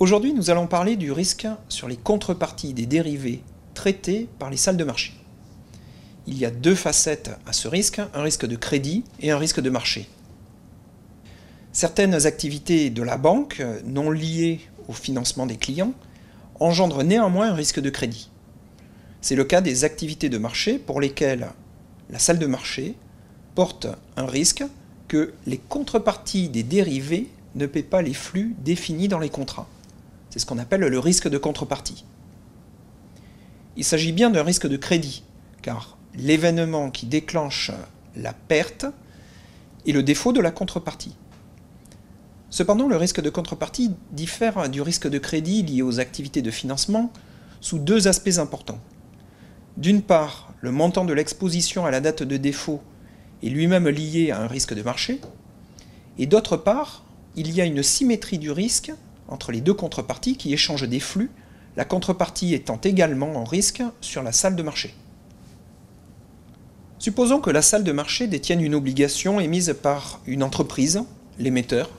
Aujourd'hui, nous allons parler du risque sur les contreparties des dérivés traités par les salles de marché. Il y a deux facettes à ce risque, un risque de crédit et un risque de marché. Certaines activités de la banque, non liées au financement des clients, engendrent néanmoins un risque de crédit. C'est le cas des activités de marché pour lesquelles la salle de marché porte un risque que les contreparties des dérivés ne paient pas les flux définis dans les contrats. C'est ce qu'on appelle le risque de contrepartie. Il s'agit bien d'un risque de crédit, car l'événement qui déclenche la perte est le défaut de la contrepartie. Cependant, le risque de contrepartie diffère du risque de crédit lié aux activités de financement sous deux aspects importants. D'une part, le montant de l'exposition à la date de défaut est lui-même lié à un risque de marché, et d'autre part, il y a une symétrie du risque entre les deux contreparties qui échangent des flux, la contrepartie étant également en risque sur la salle de marché. Supposons que la salle de marché détienne une obligation émise par une entreprise, l'émetteur,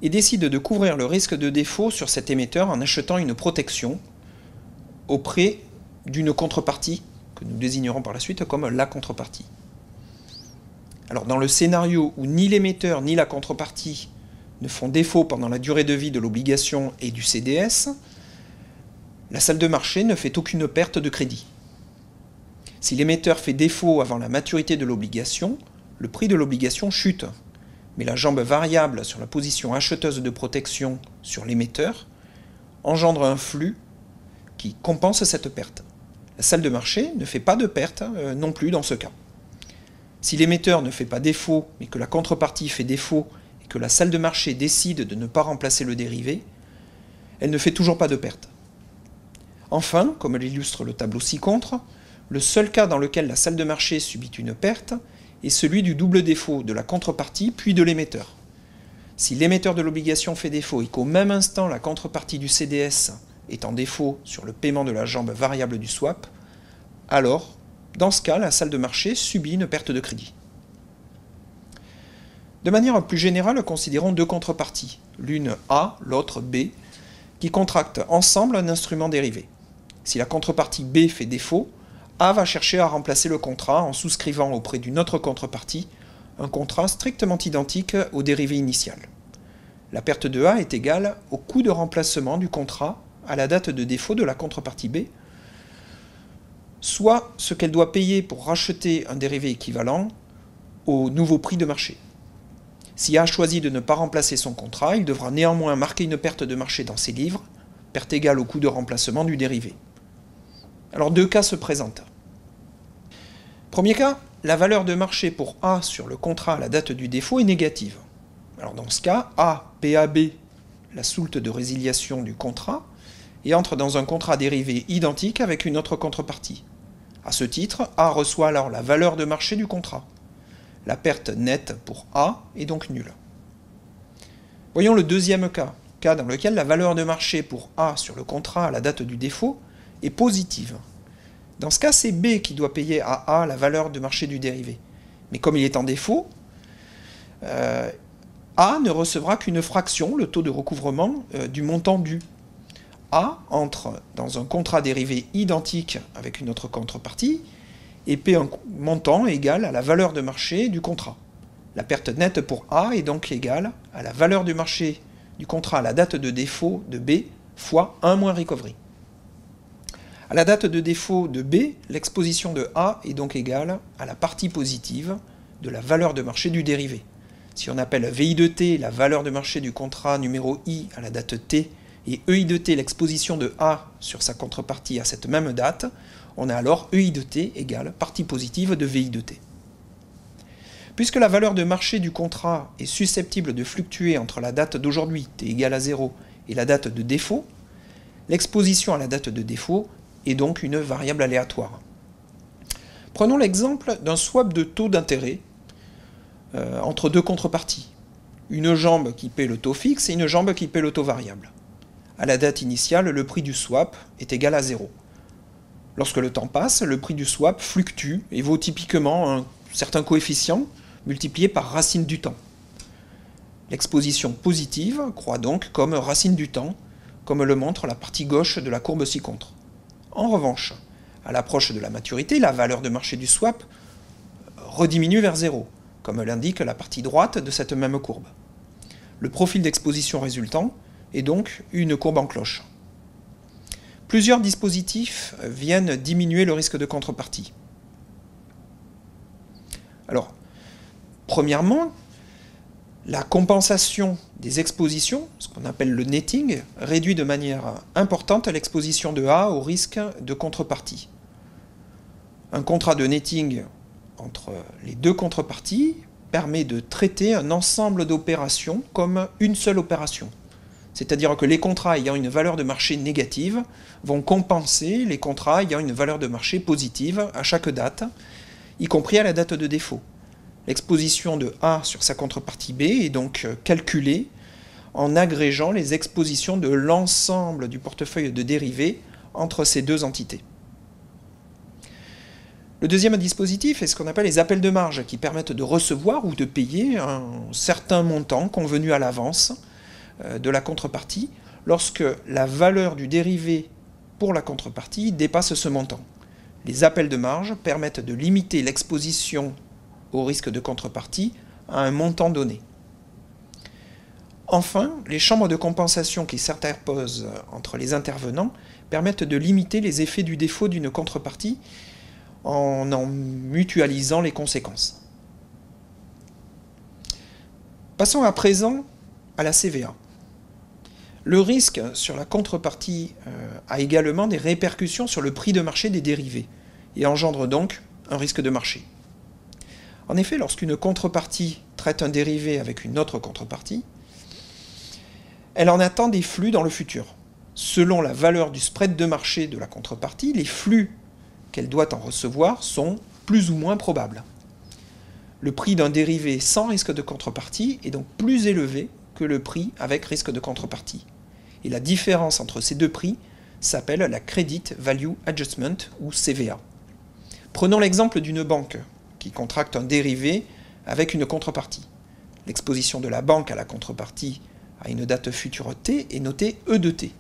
et décide de couvrir le risque de défaut sur cet émetteur en achetant une protection auprès d'une contrepartie, que nous désignerons par la suite comme la contrepartie. Alors dans le scénario où ni l'émetteur ni la contrepartie ne font défaut pendant la durée de vie de l'obligation et du CDS, la salle de marché ne fait aucune perte de crédit. Si l'émetteur fait défaut avant la maturité de l'obligation, le prix de l'obligation chute, mais la jambe variable sur la position acheteuse de protection sur l'émetteur engendre un flux qui compense cette perte. La salle de marché ne fait pas de perte non plus dans ce cas. Si l'émetteur ne fait pas défaut, mais que la contrepartie fait défaut et que la salle de marché décide de ne pas remplacer le dérivé, elle ne fait toujours pas de perte. Enfin, comme l'illustre le tableau ci-contre, le seul cas dans lequel la salle de marché subit une perte est celui du double défaut de la contrepartie puis de l'émetteur. Si l'émetteur de l'obligation fait défaut et qu'au même instant la contrepartie du CDS est en défaut sur le paiement de la jambe variable du swap, alors, dans ce cas, la salle de marché subit une perte de crédit. De manière plus générale, considérons deux contreparties, l'une A, l'autre B, qui contractent ensemble un instrument dérivé. Si la contrepartie B fait défaut, A va chercher à remplacer le contrat en souscrivant auprès d'une autre contrepartie un contrat strictement identique au dérivé initial. La perte de A est égale au coût de remplacement du contrat à la date de défaut de la contrepartie B, soit ce qu'elle doit payer pour racheter un dérivé équivalent au nouveau prix de marché. Si A choisit de ne pas remplacer son contrat, il devra néanmoins marquer une perte de marché dans ses livres, perte égale au coût de remplacement du dérivé. Alors deux cas se présentent. Premier cas, la valeur de marché pour A sur le contrat à la date du défaut est négative. Alors dans ce cas, A paie à B la soulte de résiliation du contrat et entre dans un contrat dérivé identique avec une autre contrepartie. À ce titre, A reçoit alors la valeur de marché du contrat. La perte nette pour A est donc nulle. Voyons le deuxième cas dans lequel la valeur de marché pour A sur le contrat à la date du défaut est positive. Dans ce cas, c'est B qui doit payer à A la valeur de marché du dérivé. Mais comme il est en défaut, A ne recevra qu'une fraction, le taux de recouvrement, du montant dû. A entre dans un contrat dérivé identique avec une autre contrepartie et paie un montant égal à la valeur de marché du contrat. La perte nette pour A est donc égale à la valeur du marché du contrat à la date de défaut de B fois 1 moins recovery. À la date de défaut de B, l'exposition de A est donc égale à la partie positive de la valeur de marché du dérivé. Si on appelle VI de T la valeur de marché du contrat numéro I à la date T et EI de T l'exposition de A sur sa contrepartie à cette même date, on a alors EI de T égale partie positive de VI de T. Puisque la valeur de marché du contrat est susceptible de fluctuer entre la date d'aujourd'hui, T égale à 0, et la date de défaut, l'exposition à la date de défaut est donc une variable aléatoire. Prenons l'exemple d'un swap de taux d'intérêt entre deux contreparties. Une jambe qui paie le taux fixe et une jambe qui paie le taux variable. À la date initiale, le prix du swap est égal à 0. Lorsque le temps passe, le prix du swap fluctue et vaut typiquement un certain coefficient multiplié par racine du temps. L'exposition positive croît donc comme racine du temps comme le montre la partie gauche de la courbe ci-contre. En revanche, à l'approche de la maturité, la valeur de marché du swap rediminue vers 0, comme l'indique la partie droite de cette même courbe. Le profil d'exposition résultant est donc une courbe en cloche. Plusieurs dispositifs viennent diminuer le risque de contrepartie. Alors, premièrement, la compensation des expositions, ce qu'on appelle le netting, réduit de manière importante l'exposition de A au risque de contrepartie. Un contrat de netting entre les deux contreparties permet de traiter un ensemble d'opérations comme une seule opération. C'est-à-dire que les contrats ayant une valeur de marché négative vont compenser les contrats ayant une valeur de marché positive à chaque date, y compris à la date de défaut. L'exposition de A sur sa contrepartie B est donc calculée en agrégeant les expositions de l'ensemble du portefeuille de dérivés entre ces deux entités. Le deuxième dispositif est ce qu'on appelle les appels de marge, qui permettent de recevoir ou de payer un certain montant convenu à l'avance de la contrepartie lorsque la valeur du dérivé pour la contrepartie dépasse ce montant. Les appels de marge permettent de limiter l'exposition au risque de contrepartie à un montant donné. Enfin, les chambres de compensation qui s'interposent entre les intervenants permettent de limiter les effets du défaut d'une contrepartie en mutualisant les conséquences. Passons à présent à la CVA. Le risque sur la contrepartie a également des répercussions sur le prix de marché des dérivés et engendre donc un risque de marché. En effet, lorsqu'une contrepartie traite un dérivé avec une autre contrepartie, elle en attend des flux dans le futur. Selon la valeur du spread de marché de la contrepartie, les flux qu'elle doit en recevoir sont plus ou moins probables. Le prix d'un dérivé sans risque de contrepartie est donc plus élevé que le prix avec risque de contrepartie. Et la différence entre ces deux prix s'appelle la Credit Value Adjustment ou CVA. Prenons l'exemple d'une banque qui contracte un dérivé avec une contrepartie. L'exposition de la banque à la contrepartie à une date future T est notée E de T.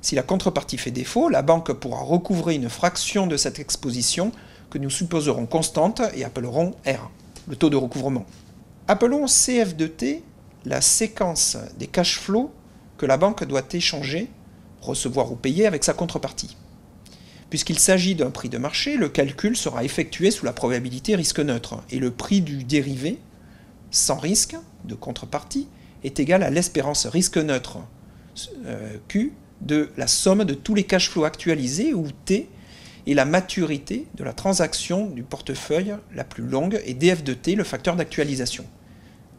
Si la contrepartie fait défaut, la banque pourra recouvrer une fraction de cette exposition que nous supposerons constante et appellerons R, le taux de recouvrement. Appelons CF de T la séquence des cash flows que la banque doit échanger, recevoir ou payer avec sa contrepartie. Puisqu'il s'agit d'un prix de marché, le calcul sera effectué sous la probabilité risque neutre et le prix du dérivé, sans risque de contrepartie, est égal à l'espérance risque neutre Q de la somme de tous les cash flows actualisés, où T est la maturité de la transaction du portefeuille la plus longue et df de T le facteur d'actualisation.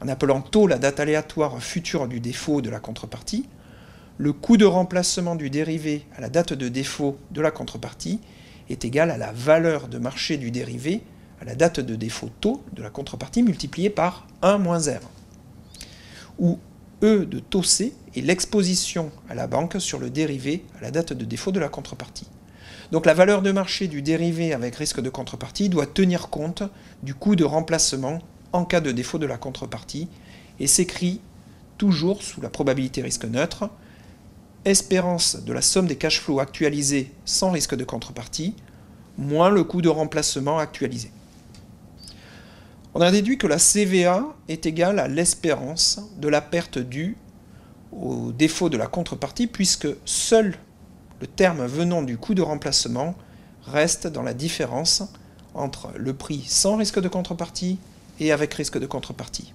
En appelant taux la date aléatoire future du défaut de la contrepartie, le coût de remplacement du dérivé à la date de défaut de la contrepartie est égal à la valeur de marché du dérivé à la date de défaut taux de la contrepartie multiplié par 1 moins R, où E de taux C est l'exposition à la banque sur le dérivé à la date de défaut de la contrepartie. Donc la valeur de marché du dérivé avec risque de contrepartie doit tenir compte du coût de remplacement en cas de défaut de la contrepartie et s'écrit toujours sous la probabilité risque neutre, espérance de la somme des cash flows actualisés sans risque de contrepartie, moins le coût de remplacement actualisé. On a déduit que la CVA est égale à l'espérance de la perte due au défaut de la contrepartie, puisque seul le terme venant du coût de remplacement reste dans la différence entre le prix sans risque de contrepartie et avec risque de contrepartie.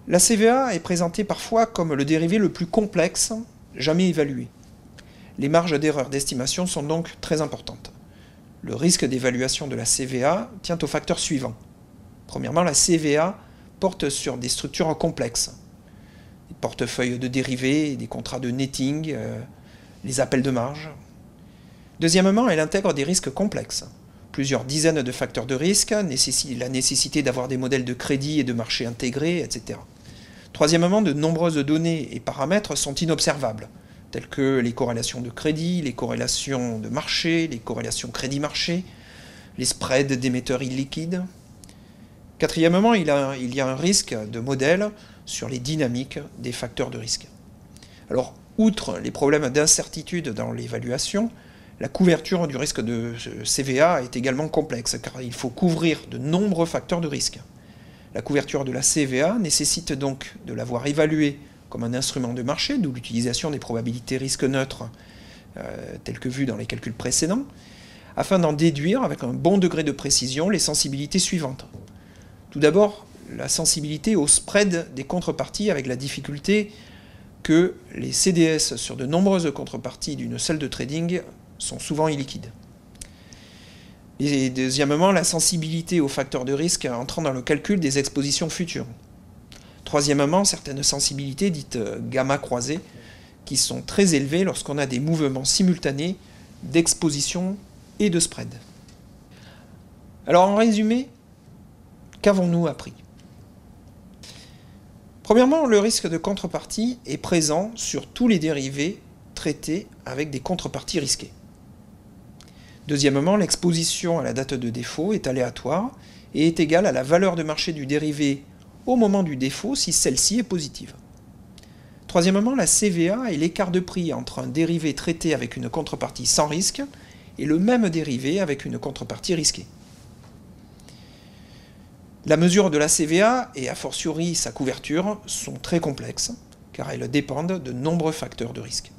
La CVA est présentée parfois comme le dérivé le plus complexe jamais évalué. Les marges d'erreur d'estimation sont donc très importantes. Le risque d'évaluation de la CVA tient aux facteurs suivants. Premièrement, la CVA porte sur des structures complexes. Des portefeuilles de dérivés, des contrats de netting, les appels de marge. Deuxièmement, elle intègre des risques complexes. Plusieurs dizaines de facteurs de risque, la nécessité d'avoir des modèles de crédit et de marché intégrés, etc. Troisièmement, de nombreuses données et paramètres sont inobservables, tels que les corrélations de crédit, les corrélations de marché, les corrélations crédit-marché, les spreads d'émetteurs illiquides. Quatrièmement, il y a un risque de modèle sur les dynamiques des facteurs de risque. Alors, Outre les problèmes d'incertitude dans l'évaluation, la couverture du risque de CVA est également complexe, car il faut couvrir de nombreux facteurs de risque. La couverture de la CVA nécessite donc de l'avoir évaluée comme un instrument de marché, d'où l'utilisation des probabilités risque neutres, telles que vues dans les calculs précédents, afin d'en déduire avec un bon degré de précision les sensibilités suivantes. Tout d'abord, la sensibilité au spread des contreparties, avec la difficulté que les CDS sur de nombreuses contreparties d'une salle de trading sont souvent illiquides. Et deuxièmement, la sensibilité aux facteurs de risque entrant dans le calcul des expositions futures. Troisièmement, certaines sensibilités dites gamma croisées, qui sont très élevées lorsqu'on a des mouvements simultanés d'exposition et de spread. Alors en résumé, qu'avons-nous appris ? Premièrement, le risque de contrepartie est présent sur tous les dérivés traités avec des contreparties risquées. Deuxièmement, l'exposition à la date de défaut est aléatoire et est égale à la valeur de marché du dérivé au moment du défaut si celle-ci est positive. Troisièmement, la CVA est l'écart de prix entre un dérivé traité avec une contrepartie sans risque et le même dérivé avec une contrepartie risquée. La mesure de la CVA et a fortiori sa couverture sont très complexes car elles dépendent de nombreux facteurs de risque.